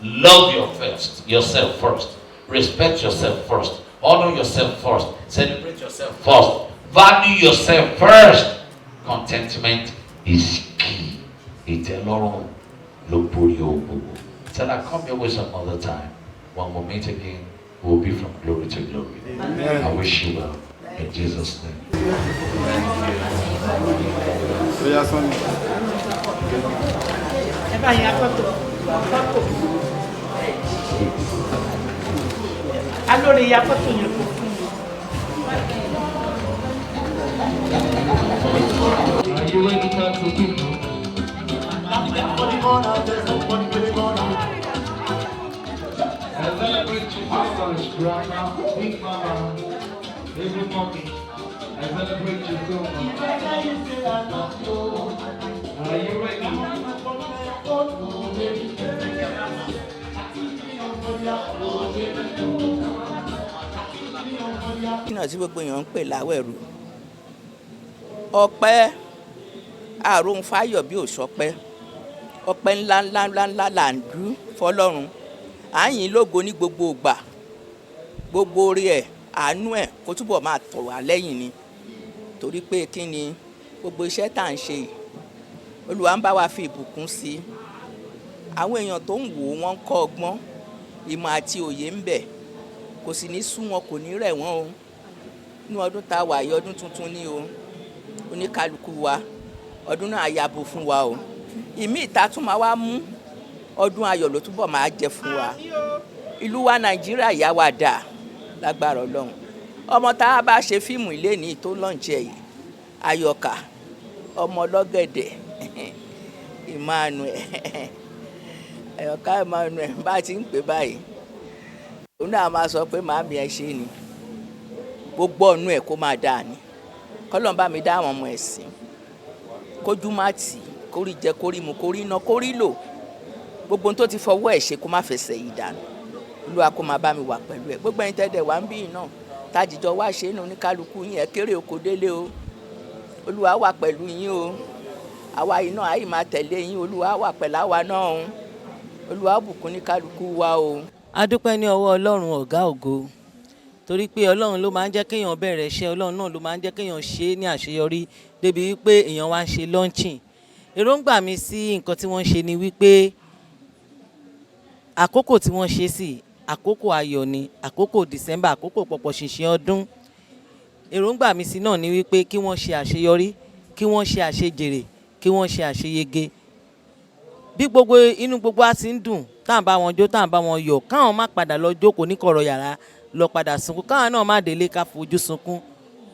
Love yourself first, respect yourself first, honor yourself first, celebrate yourself first, value yourself first. Contentment is key. Ìtẹ́lọ́rùn ló borí ohun gbogbo. Till I come your way some other time, when we meet again, we'll be from glory to glory. Amen. I wish you well. In Jesus' name. Allora ya foto yẹn kò fún mi. Are you ready to talk to people? I celebrate you so much, Grandma, Big Mama, Baby Mommy. I celebrate you so much. Are you ready? Kí náà tí gbogbo èèyàn ń pè láwẹ̀rù ọpẹ́ àrùn fáyọ̀ bí ò sọpẹ́ ọpẹ́ ńlá là ń dú fọlọ́run à ń yìn lógo ní gbogbo ìgbà gbogbo orí ẹ̀ àánú ẹ̀ kó túbọ̀ máa tọ̀ wá lẹ́yìn ni torí pé kí ni gbogbo iṣẹ́ tá à ń ṣe yìí Olúwa ń bá wa fi ìbùkún sí i àwọn èèyàn tó ń wò wọ́n ń kọ́ ọgbọ́n ìmọ̀ àti òye ń bẹ kò sì ní sú wọn kò ní rẹ̀ wọ́n o ní ọdún tá a wà yìí ọdún tuntun ní o oníkálukú wa ọdún náà yàbò fún wa o ìmí ìta tún máa wá mú ọdún ayọ̀ ló túbọ̀ máa jẹ fún wa ìlú wa Nàìjíríà yà wá dà lágbára Ọlọ́run ọmọ tá a bá ṣe fíìmù ilé ní tó lọ́njẹ yìí Ayoka Omologede Emmanuel Ayoka Emmanuel bá ti ń pè báyìí òun náà máa sọ pé màámi ẹ ṣe ni gbogbo ọ̀nù ẹ̀ kó máa dáa ni kọ́lọ́n bá mi dá àwọn ọmọ ẹ̀ sí kójú má tì kórí jẹ kórí mu kórí iná kórí lò gbogbo ohun tó ti fọwọ́ ẹ̀ ṣe kó má fẹsẹ̀ yìí dànù Olúwa kó máa bá mi wà pẹ̀lú ẹ̀ gbogbo ẹ̀yin tẹ́lẹ̀ wá ń bí náà tájìjọ wá ṣe nínú oníkálukú yín ẹ kéré oko délé o Olúwa wà pẹ̀lú yín o àwa yìí náà àyè máa tẹ̀lé yín Olúwa wà pẹ̀lú àwa náà o Olúwa bùkún ní kálukú wa o. A dúpẹ́ ní ọwọ́ Ọlọ́run ọ̀gá ògo torí pé Ọlọ́run ló máa ń jẹ́ kéèyàn bẹ̀rẹ̀ iṣẹ́ Ọlọ́run náà ló máa ń jẹ́ kéèyàn ṣe é ní àṣeyọrí débi wípé èèyàn wá ń ṣe launching. Èròǹgbà mi sí nǹkan tí wọ́n ṣe ni wípé àkókò tí wọ́n ṣe sí àkókò ayọ̀ ni àkókò December àkókò pọ̀pọ̀ ṣìnṣìn ọdún. Èròǹgbà mi sí náà ni wípé kí wọ́n ṣe àṣeyọrí kí wọ́n ṣe àṣejèrè kí wọ́n ṣe àṣeyege. Bí gbogbo inú gbogbo á ti ń dùn tá à ń bá wọn jó tá à ń bá wọn yọ̀ káwọn má padà lọ jókòó ní kọ̀rọ̀ yàrá lọ padà sunkún káwọn náà má délé ká fojú sunkún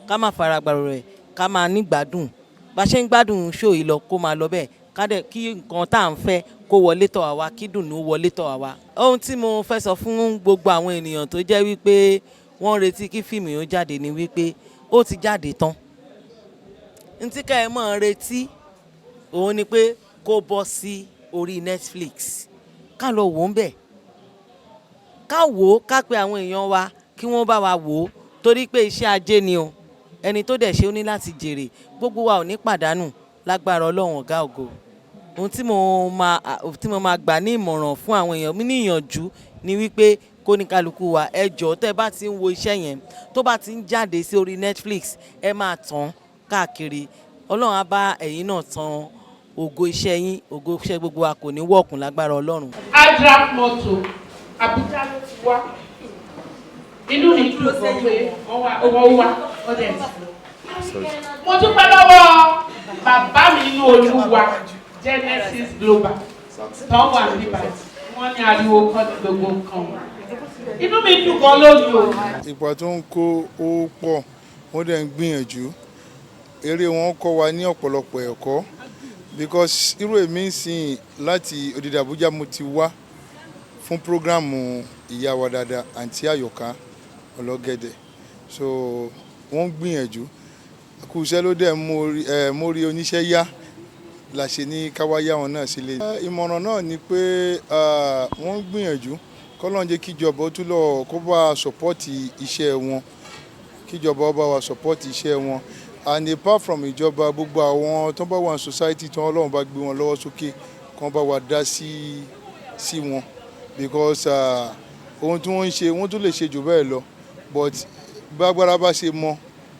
ká má fara gbàrò rẹ̀ ká máa ní gbádùn bá ṣe ń gbádùn ṣó yìí lọ kó máa lọ bẹ́ẹ̀ ká dẹ̀ kí nǹkan tá à ń fẹ́ kó wọlé tọ̀ wá kí dùnú wọlé tọ̀ wá. Ohun tí mo fẹ́ sọ fún gbogbo àwọn ènìyàn tó jẹ́ wípé wọ́n retí kí fíìmù yóò jáde ni wípé ó ti jáde tán. Ntí ká ẹ mọ̀ retí òun ni pé kó bọ́ sí orí Netflix ká lọ wò ń bẹ̀ ká wò ó ká pe àwọn èèyàn wa kí wọ́n bá wa wò ó torí pé iṣẹ́ ajé ni o ẹni tó dẹ̀ ṣe ó ní láti jèrè gbogbo wa ò ní pàdánù lágbára Ọlọ́run ọ̀gá ògo. Ohun tí mo máa gbà ní ìmọ̀ràn fún àwọn èèyàn mi ní ìyànjú ni wípé kó ní kálukú wa ẹ jọ̀ọ́ tẹ́ bá ti ń wo iṣẹ́ yẹn tó bá ti ń jáde sí orí Netflix ẹ máa tàn káàkiri Ọlọ́run á bá ẹ̀yin náà tan ògo iṣẹ́ yín ògo iṣẹ́ gbogbo wa kò ní wọ̀kùn lágbára Ọlọ́run. Adrap mọ́tò Abuja ló ti wá inú mi dùn gan pé wọ́n wá ọdẹ mo dúpẹ́ lọ́wọ́ bàbá mi inú Olúwa Genesis Global tán wà níbà wọ́n ní ariwo kan ní gbogbo nǹkan inú mi dùn gan lónìí o. Ipa tó ń kó ó pọ̀ wọ́n dẹ̀ ń gbìyànjú eré wọn kọ́ wa ní ọ̀pọ̀lọpọ̀ ẹ̀kọ́ because irú èmi ń sìn láti odidi Abuja mo ti wá fún programu ìyá wa dáadáa àǹtí Ayoka Omologede so wọ́n gbìyànjú kú iṣẹ́ ló dẹ̀ mórí oníṣẹ́ yá la ṣe ní káwáyá wọn náà sílé. Ìmọ̀ràn náà ni pé wọ́n gbìyànjú kọ́lọ́n jẹ́ kíjọba ó tún lọ kó bá sọ́pọ́ọ̀tì iṣẹ́ wọn kíjọba ó bá wa sọ́pọ́ọ̀tì iṣẹ́ wọn and apart from ìjọba gbogbo àwọn tó bá wà ní society tó Ọlọ́run bá gbé wọn lọ́wọ́ sókè kán bá wa dá sí wọn because ohun tí wọ́n ń ṣe wọ́n tún lè ṣe jù bẹ́ẹ̀ lọ but bágbára bá ṣe mọ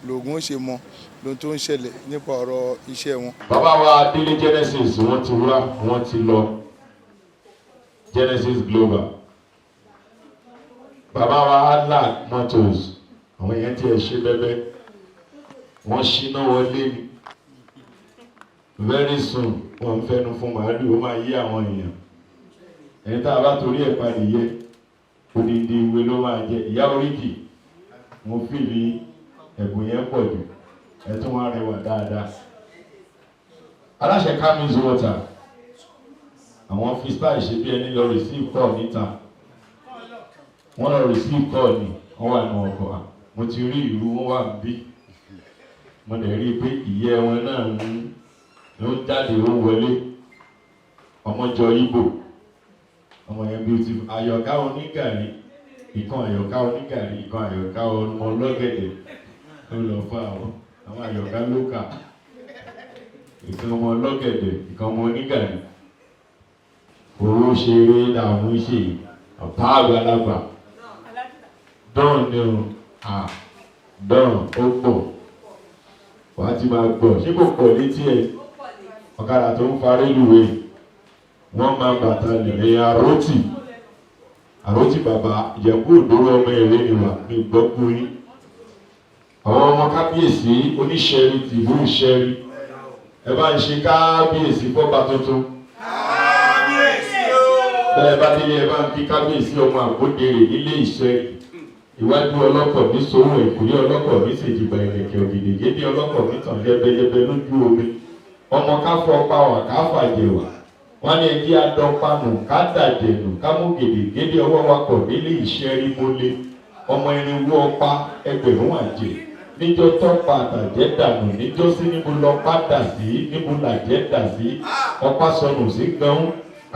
lògùn ó ṣe mọ lóhun tó ń ṣẹlẹ̀ nípa ọ̀rọ̀ iṣẹ́ wọn. Bàbá wa Délé Genesis wọ́n ti wá wọ́n ti lọ Genesis Global. Bàbá wa Adlac Motors àwọn èèyàn tí ẹ ṣe bẹ́bẹ́ wọ́n ṣíná wọlé ni very soon wọ́n fẹ́nu fún màálù ó máa yí àwọn èèyàn ẹni tá a bá torí ẹ̀ padì yẹ odindi ìwé ló máa jẹ ìyá oríkì mo fi rí ẹ̀bùn yẹn pọ̀ jù ẹ tún wá rẹwà dáadáa. Aláṣẹ Camis Water àwọn fi style ṣe bí ẹni lọ receive call níta wọ́n lọ receive call ni wọ́n wà ní ọkọ̀ mo ti rí ìlú wọn wà bí mo lè rí i pé ìyẹ́ wọn náà ló ń jáde ó wọlé ọmọjọ Ìgbò ọmọ yẹn beautiful Àyọ̀ká onígàrí ìkan Àyọ̀ká onígàrí ìkan Àyọ̀ká Omologede ló lọ fún àwọn Àyọ̀ká lókà ìkan Omologede ìkan ọmọ onígàrí owó ṣeré làwọn ṣe ọ̀tá àgbàlagbà dán ni o dán ó pọ̀ wàá ti máa gbọ́ ṣé kò pọ̀ létí ẹ̀ ọ̀kadà tó ń fa rélùwé wọ́n máa bàtà lẹ̀ àròtì bàbá ìjẹ̀bú òdòwò ọmọ èrè nìwà ní gbọ́kùnrin àwọn ọmọ kábíyèsí oníṣẹ́rí tìlú ìṣẹ́rí ẹ bá ń ṣe kábíyèsí fọ́ba tuntun bẹ́ẹ̀ bá délé ẹ bá ń kí kábíyèsí ọmọ àgbódèrè nílé ìṣẹ́rí iwájú ọlọ́kọ̀ ní sòwò ìkúlé ọlọ́kọ̀ ní ṣèjìgbà ìrẹ̀kẹ̀ ògìdì gédé ọlọ́kọ̀ ní tàn yẹbẹyẹbẹ lójú omi ọmọ káfọ́ pàwà káfàjẹwà wọn ní ẹjí adọ́pamù kádàjẹ̀nù kámúgèdè gédé ọwọ́ wakọ̀ nílé ìṣẹ́rí mọ́lé ọmọ irinwó ọpá ẹgbẹ̀rún àjẹ́ níjọ́ tọ́pa àtàjẹ́ dànù níjọ́ sí níbo lọ́pá dà sí níbo làjẹ́ dà sí ọpá sọnù sí gan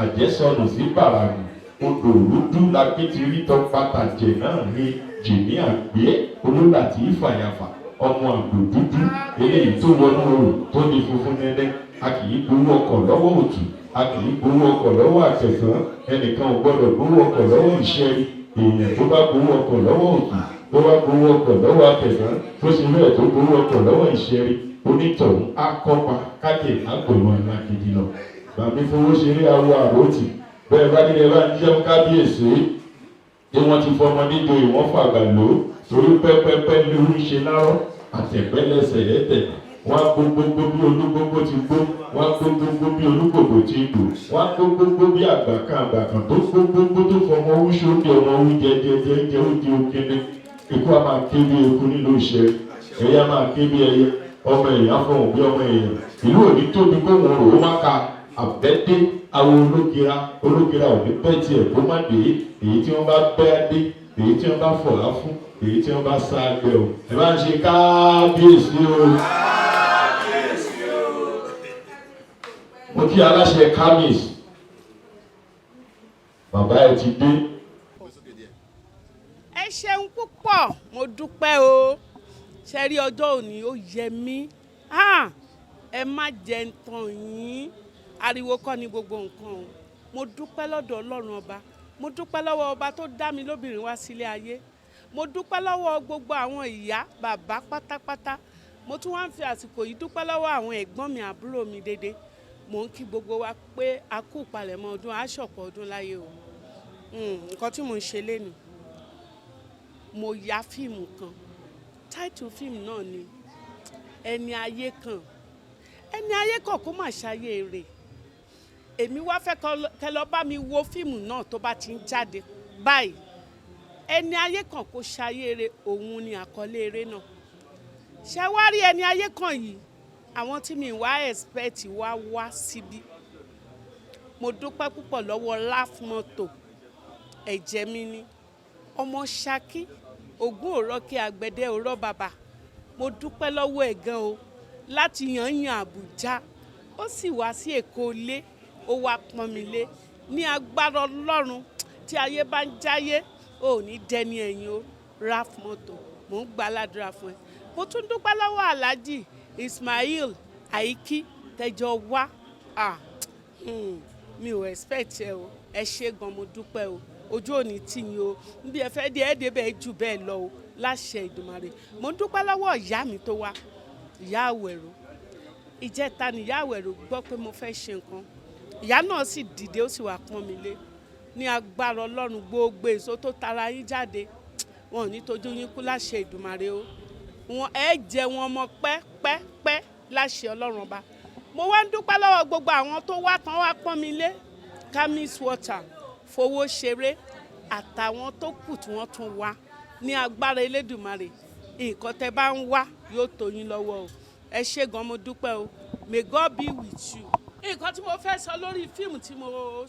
àjẹ́ sọnù sí bàràgù odò òrùdú lápẹ́tìrí tọ́pa àtàjẹ́ náà ní jìnnì àgbé olólàtí ìfàyàfà ọmọ àgbò dúdú eléyìí tó wọnú oòrùn tó di funfun nẹ́nẹ́ a kì í gbowó ọkọ̀ lọ́wọ́ òtù a kì í gbowó ọkọ̀ lọ́wọ́ àtẹ̀sán ẹnìkan ò gbọ́dọ̀ gbowó ọkọ̀ lọ́wọ́ ìṣẹ́rí èèyàn tó bá gbowó ọkọ̀ lọ́wọ́ òtù tó bá gbowó ọkọ̀ lọ́wọ́ àtẹ̀sán tó ṣe bẹ́ẹ̀ tó gbowó ọkọ̀ lọ́wọ́ ìṣẹ́rí onítọ̀hún á kọ́pa kájè àgbòmọ̀ ńlá gidi lọ. Bàbí fowó ṣeré awo àròtì bẹ́ẹ̀ bá nílẹ̀ bá ń jẹun kábíyèsí tí wọ́n ti fọmọ níjọ ìwọ́n fàgbà lò torí pẹ́pẹ́pẹ́ lórí ṣe lárọ́ àtẹ̀pẹ́lẹsẹ̀ ẹ̀tẹ̀ wọ́n á gbogbogbò bí olúgbogbo ti gbó wọ́n á gbogbogbò bí olúgbogbo ti gbò wọ́n á gbogbogbò bí àgbàkan tó gbogbogbò tó fọmọ wúṣọ bí ọmọ wú jẹjẹjẹ ó di òkèlè ikú a máa ké bí eku nílò iṣẹ́ ẹ̀yà máa ké bí ẹyẹ ọmọ èèyàn fọhùn bí ọmọ èèyàn ìlú òní tóbi kó wọn rò ó má ka àbẹ́dé àwọn ológira òní pẹ́ tiẹ̀ kó má dé èyí tí wọ́n bá bẹ́ dé èyí tí wọ́n bá fọ̀lá fún èyí tí wọ́n bá sá gbẹ o ẹ bá ń ṣe kábíyèsí o. Mo kí aláṣẹ kábíyèsí bàbá ẹ ti dé. Ẹ ṣeun púpọ̀ mo dúpẹ́ o ṣe rí ọjọ́ òní ó yẹ mí ẹ má jẹ́ ń tàn yín ariwo kọ́ ni gbogbo nǹkan o mo dúpẹ́ lọ́dọ̀ Ọlọ́run ọba mo dúpẹ́ lọ́wọ́ ọba tó dá mi lóbìnrin wá sílé ayé mo dúpẹ́ lọ́wọ́ gbogbo àwọn ìyá bàbá pátápátá mo tún wá ń fi àsìkò yìí dúpẹ́ lọ́wọ́ àwọn ẹ̀gbọ́n mi àbúrò mi dédé mò ń kí gbogbo wa pé a kú ìpalẹ̀mọ́ ọdún aṣọ̀pọ̀ ọdún láyé o nǹkan tí mò ń ṣe lénu mo ya fíìmù kan táìtù fíìmù náà ni ẹni ayé kan ẹni ayé kan kó má ṣayé rẹ̀ èmi wá fẹ́ kẹ́ lọ bá mi wo fíìmù náà tó bá ti ń jáde báyìí ẹni ayé kan kó ṣayé rẹ̀ òun ni àkọlé eré náà ṣé wá rí ẹni ayé kan yìí àwọn tí mi wá expect wá síbí mo dúpẹ́ púpọ̀ lọ́wọ́ láfmọ́tò ẹ̀jẹ̀ mi ni ọmọ Ṣakí ògún òrọ́kẹ́ àgbẹ̀dẹ òrọ́ bàbá mo dúpẹ́ lọ́wọ́ ẹ̀ gan o láti yànyàn Àbújá ó sì wá sí Èkó lé ó wá pọ́n mi lé ní agbára Ọlọ́run tí ayé bá ń jáyé ò ní dẹni ẹ̀yìn o raf mọ́tò mò ń gba aládùúrà fún ẹ mo tún dúpẹ́ lọ́wọ́ Alhaji Ismail Aiki tẹjọ wá mi ò expect ẹ o ẹ ṣé gan mo dúpẹ́ o ojú òní tì yín o bí ẹ fẹ́ dé ẹ débẹ̀ jù bẹ́ẹ̀ lọ o láṣẹ Ìdùmarè mo dúpẹ́ lọ́wọ́ ìyá mi tó wá ìyá Awero ìjẹta ni ìyá Awero gbọ́ pé mo fẹ́ ṣe nǹkan ìyá náà sì dìde ó sì wá pọ́n mi lé ní agbára Ọlọ́run gbogbo èso tó tara yín jáde wọn ò ní tójú yín kú láṣẹ Ìdùmarè o wọn ẹ jẹ wọn mọ pẹ́pẹ́pẹ́ láṣẹ Ọlọ́run ọba mo wá ń dúpẹ́ lọ́wọ́ gbogbo àwọn tó wá tán wá pọ́n mi lé camis water fowó ṣeré àtàwọn tó kù tí wọ́n tún wá ní agbára Elédùmarè nǹkan tẹ́ bá ń wá yóò tó yín lọ́wọ́ o ẹ ṣé gan mo dúpẹ́ o may God be with you. Nǹkan tí mo fẹ́ sọ lórí fíìmù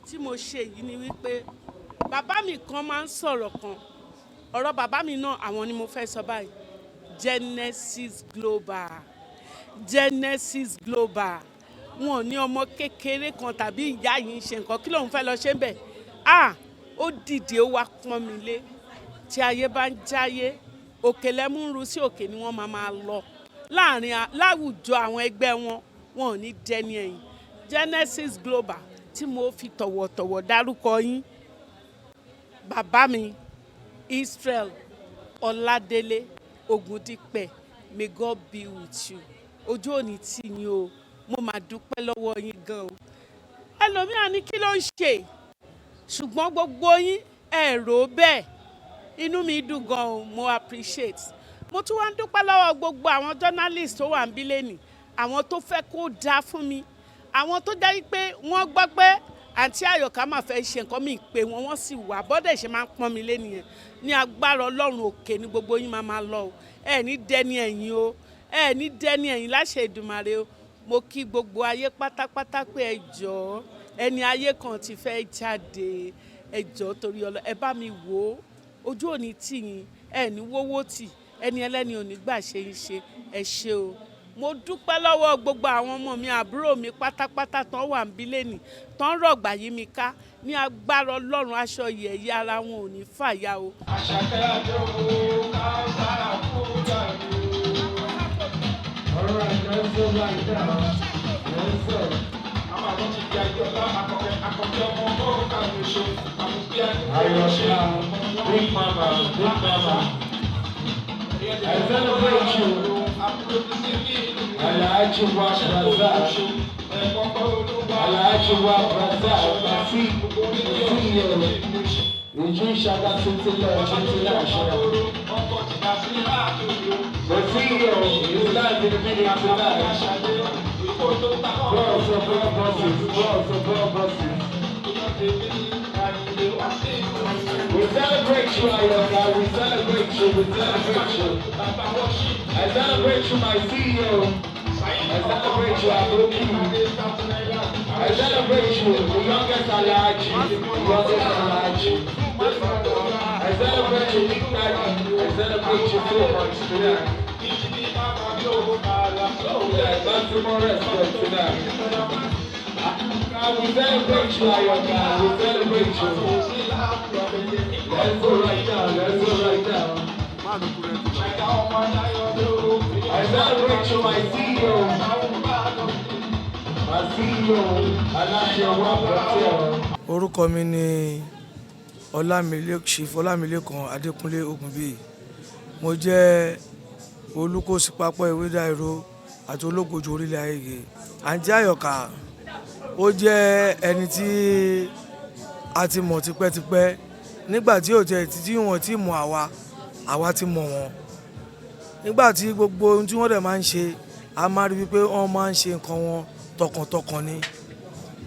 tí mo ṣe yìí ni wípé bàbá mi kan máa ń sọ̀rọ̀ kan ọ̀rọ̀ bàbá mi náà àwọn ni mo fẹ́ sọ báyìí Genesis Global wọn ò ní ọmọ kékeré kan tàbí ìyá yìí ń ṣe nǹkan kí lòun fẹ́ lọ ṣe ń bẹ̀ ó dìde ó wá pọ́n mi lé tí ayé bá ń jáyé òkè lẹ́múrú sí òkè ni wọ́n máa lọ láwùjọ àwọn ẹgbẹ́ wọn ò ní dẹni ẹ̀yìn Genesis Global tí mo fi tọ̀wọ̀tọ̀wọ̀ dárúkọ yín bàbá mi Israel Ọládélé Ògúndípẹ̀ may God be with you ojú òní tì yín o mo máa dúpẹ́ lọ́wọ́ yín gan o ẹlòmíràn ní kí ló ń ṣe ṣùgbọ́n gbogbo yín ẹ̀rọ bẹ́ẹ̀ inú mi dùn gan o mo appreciate mo tún wá ń dúpẹ́ lọ́wọ́ gbogbo àwọn journalist tó wà ń bí lẹ́nìí àwọn tó fẹ́ kó dáa fún mi àwọn tó jẹ́ pé wọ́n gbọ́ pé àǹtí Àyọ̀ká máa fẹ́ ṣe nǹkan mi pé wọ́n sì wà bọ́dẹ̀ ṣe máa ń pọ́n mi lé nìyẹn ní agbára Ọlọ́run òkè ní gbogbo yín máa lọ o ẹ ní dẹni ẹ̀yìn o ẹ ní dẹni ẹ̀yìn láṣẹ Èdùmàrè o mo kí gbogbo ayé pátápátá pé ẹ jọ̀ọ́ ẹni ayé kan ti fẹ́ jáde ẹ jọ̀ọ́ torí Ọlọ́run ẹ bá mi wò ó ojú òní tì yín ẹ ní wówó tì ẹni ẹlẹ́ni ò ní gbà ṣe ń ṣe ẹ ṣé o mo dúpẹ́ lọ́wọ́ gbogbo àwọn ọmọ mi àbúrò mi pátápátá tán wà ń bí lẹ́nìí tán rọ̀gbà yí mi ká ní agbára Ọlọ́run aṣọ yẹ̀yẹ́ ara wọn ò ní fàya o. Àṣàkẹ́ àjọ káàkiri àkúdà ni. Ọ̀rọ̀ àjọṣe láì dáa lẹ́sẹ̀. Àwọn àwọn ti di àjọlá akọ̀kẹ́ ọmọ ọgọ́rùn-ún kàwé ṣe àmúgbé Ayọ̀ṣà Big Mama Big Mama. I celebrate you. Alhaji wa Brazza. Alhaji wa Brazza. Ìjú ìṣàdá tuntun lọ tuntun náà ṣe. The CEO is live in the meeting tonight. Bros of all bosses, bros of all bosses. We celebrate you, Ayoka. We celebrate you. We celebrate you. I celebrate you, my CEO. I celebrate you, Abuja. I celebrate you, the youngest Alhaji. The youngest Alhaji. I celebrate you, Big Daddy. I celebrate you so much tonight. Yeah, that's more respect tonight. We celebrate you, Ayoka. We celebrate you. Let's go right now. Let's go right now. I celebrate you, my CEO. My CEO, Aláṣẹ wa Prophetic. Orúkọ mi ni Chief Ọlámilékan Adékúnlé Ògúnbíyì. Mo jẹ́ olùkọ́sí pápá ìwédà ìró àti olóògbòjò orílẹ̀ ayége. Àǹtí Àyọ̀ká ó jẹ́ ẹni tí a ti mọ̀ tipẹ́tipẹ́ nígbà tí wọ́n ti mọ̀ àwa ti mọ̀ wọ́n. Nígbà tí gbogbo ohun tí wọ́n dẹ̀ máa ń ṣe a máa rí wípé wọ́n máa ń ṣe nǹkan wọn tọkàntọkàn ni.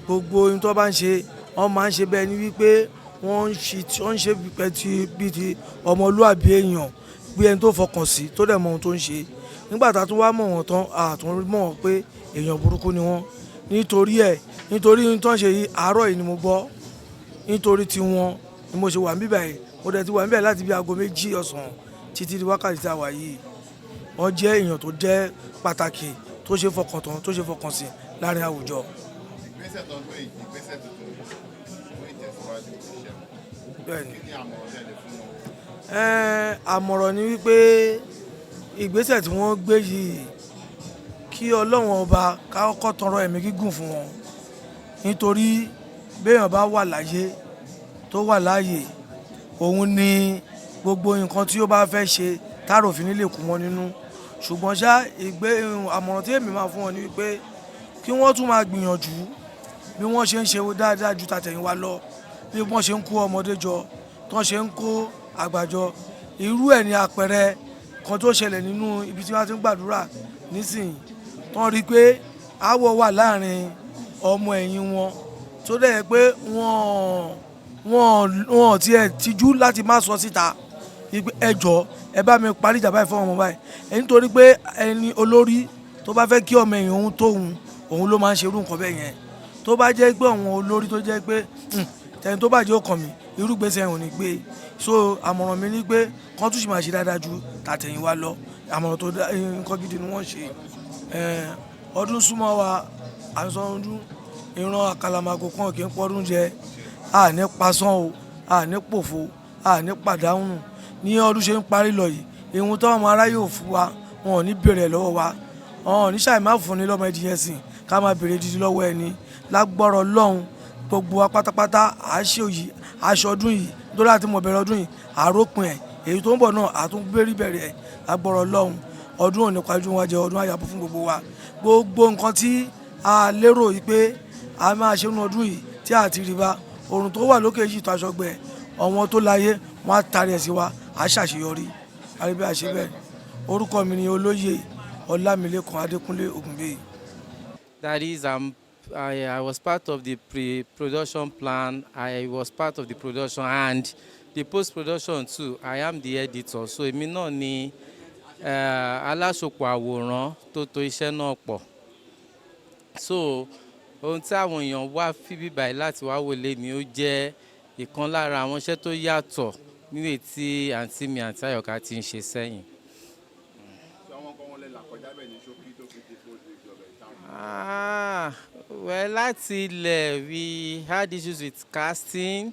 Gbogbo ohun tó bá ń ṣe wọ́n máa ń ṣe bẹ́ẹ̀ ni wípé wọ́n ń ṣe bíi ti ọmọlúàbí èèyàn bí ẹni tó fọkàn sí tó dẹ̀ mọ ohun tó ń ṣe. Nígbà tá a tún wá mọ̀ wọ́n tán a tún mọ̀ wọ́n pé èèyàn burúkú ni wọ́n. Nítorí ohun tó ń ṣe yìí àárọ̀ yìí ni mo gbọ́. Nítorí tiwọn ni mo ṣe wà níbẹ̀ yìí. Mo dẹ̀ ti wà níbẹ̀ láti bí aago 2 ọ̀sán títí di wákàtí tá a wà yìí. Wọ́n jẹ́ èèyàn tó jẹ́ pàtàkì tó ṣe fọkàn tán tó ṣe fọkàn sí láàrin àwùjọ. Ìgbésẹ̀ tó ń gbé ìgbésẹ̀ tuntun fún ìtẹ̀síwájú iṣẹ́. Bẹ́ẹ̀ni. Kí ni àmọ̀ràn tẹ́lẹ̀ fún wọn? Àmọ̀ràn ni wípé ìgbésẹ̀ tí wọ́n gbé yìí kí Ọlọ́run ọba ká kọ́kọ́ tọrọ ẹ̀mí gígùn fún wọn. Nítorí béèyàn bá wà láyé tó wà láàyè òun ni gbogbo nǹkan tí ó bá fẹ́ ṣe táàrò fi nílé kú wọn nínú. Ṣùgbọ́n ṣá àmọ̀ràn tí èmi máa fún wọn ni wípé kí wọ́n tún máa gbìyànjú bí wọ́n ṣe ń ṣe dáadáa ju tàtẹ̀yìnwá lọ, bí wọ́n ṣe ń kó ọmọdé jọ tán ṣe ń kó àgbà jọ. Irú ẹ̀ ni àpẹẹrẹ kan tó ṣẹlẹ̀ nínú ibi tí wọ́n ti ń gbàdúrà nísìnyí tán rí pé aáwọ̀ wà láàrin ọmọ ẹ̀yìn wọn tó dẹ̀ yẹ pé wọ́n tiẹ̀ tijú láti má sọ síta ẹ jọ̀ọ́ ẹ bá mi parí ìjà báyìí fún ọmọ báyìí. Nítorí pé ẹni olórí tó bá fẹ́ kí ọmọ ẹ̀yìn òun tóun òun ló máa ń ṣe irú nǹkan bẹ́ẹ̀ yẹn. Tó bá jẹ́ pé àwọn olórí tó jẹ́ pé tẹni tó bá jẹ́ ọkàn mi irú gbèsè ẹ̀ ò ní gbé. So àmọ̀ràn mi ni pé kán tún sì máa ṣe dáadáa ju tàtẹ̀yìnwá lọ. Àmọ̀ràn tó nǹkan gidi ni wọ́n ṣe. Ọdún súnmọ́ wa àìsàn ọdún ìran àkàlàmàgò kan kì í pọ́dún jẹ. A ní pasán o, a ní pòfo, a ní pàdánù. Ní ọdún ṣe ń parí lọ yìí ìhun tó ọmọ aráyé ò fún wa wọn ò ní bèrè lọ́wọ́ wa. Wọn ò ní ṣàì má fún ni lọ́mọ ẹdí yẹn sìn ká máa bèrè dídí lọ́wọ́ ẹni. Lágbọ́rọ̀ Ọlọ́run gbogbo wa pátápátá aṣọdún yìí nítorí àti mọ̀ bẹ̀rẹ̀ ọdún yìí àrópin ẹ̀ èyí tó ń bọ̀ náà àtúnbérí bẹ̀rẹ̀ ẹ̀. Lágbọ́rọ̀ Ọlọ́run ọdún òní pajú wọn jẹ ọdún àyàbọ̀ fún gbogbo wa. Gbogbo nǹkan tí a lérò yìí pé a máa ṣe nínú ọdún yìí tí a ti rí bá oòrùn tó wà lókè yìí tó aṣọgbẹ ọmọ tó láyé wọn á tarí ẹ̀ sí wa á ṣàṣeyọrí àríbí àṣebẹ̀. Orúkọ mi ni Olóyè Ọlámilékan Adékúnlé Ògúnbíyì. That is, I was part of the pre-production plan. I was part of the production and the post-production too. I am the editor. So èmi náà ni aláṣopọ̀ àwòrán tó tò iṣẹ́ náà pọ̀. So ohun tí àwọn èèyàn wá fíbí báyìí láti wá wọlé ni ó jẹ́ ìkan lára àwọn iṣẹ́ tó yàtọ̀ níwèé tí àǹtí mi àǹtí Àyọ̀ká ti ń ṣe sẹ́yìn. Well, láti ilẹ̀ we had issues with casting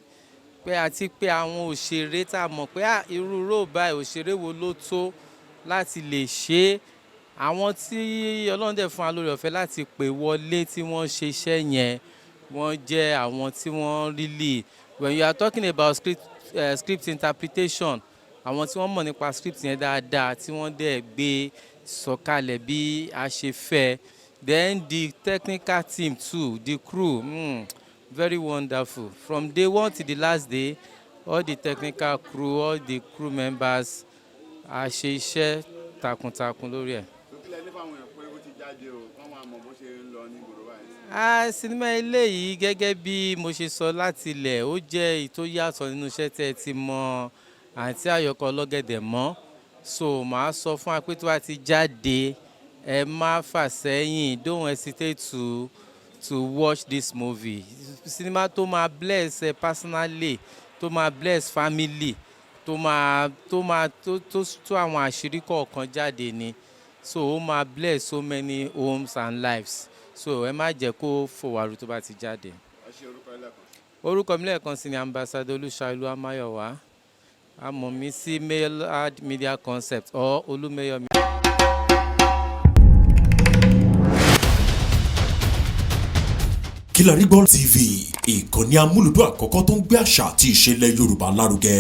pé àti pé àwọn òṣèré tá a mọ̀ pé irú role báyìí òṣèré wo ló tó láti lè ṣe àwọn tí Ọlọ́run dẹ̀ fún wa lórí ọ̀fẹ́ láti pè wọlé tí wọ́n ṣe iṣẹ́ yẹn wọ́n jẹ́ àwọn tí wọ́n really when you are talking about script interpretation àwọn tí wọ́n mọ̀ nípa script yẹn dáadáa tí wọ́n dẹ̀ gbé sọ̀kalẹ̀ bí a ṣe fẹ́. Then the technical team too, the crew, very wonderful. From day one to the last day, all the technical crew, all the crew members, a ṣe iṣẹ́ takuntakun lórí ẹ̀. Sinimá eléyìí gẹ́gẹ́ bí mo ṣe sọ láti ilẹ̀ ó jẹ́ èyí tó yàtọ̀ nínú iṣẹ́ tẹ́ ẹ ti mọ àǹtí Àyọkà Ọlọ́gẹ̀dẹ̀ mọ́. So màá sọ fún wa pé tó bá ti jáde ẹ má fà sẹ́yìn, don't hesitate to watch this movie. Sinimá tó máa bless personally, tó máa bless family, tó àwọn àṣírí kọ̀ọ̀kan jáde ni. So ó máa bless so many homes and lives. So ẹ má jẹ́ kó fòwàrú tó bá ti jáde. Orúkọ mi lẹ́ẹ̀kan sí ni Ambassador Olúṣàìlú Amáyọ̀wá. A mọ̀ mí sí Mailad Media Concept or Olúmẹ́yọ̀. Kilarigbo TV, ìkànnì amúlùdún àkọ́kọ́ tó ń gbé àṣà àti ìṣẹ̀lẹ̀ Yorùbá lárugẹ.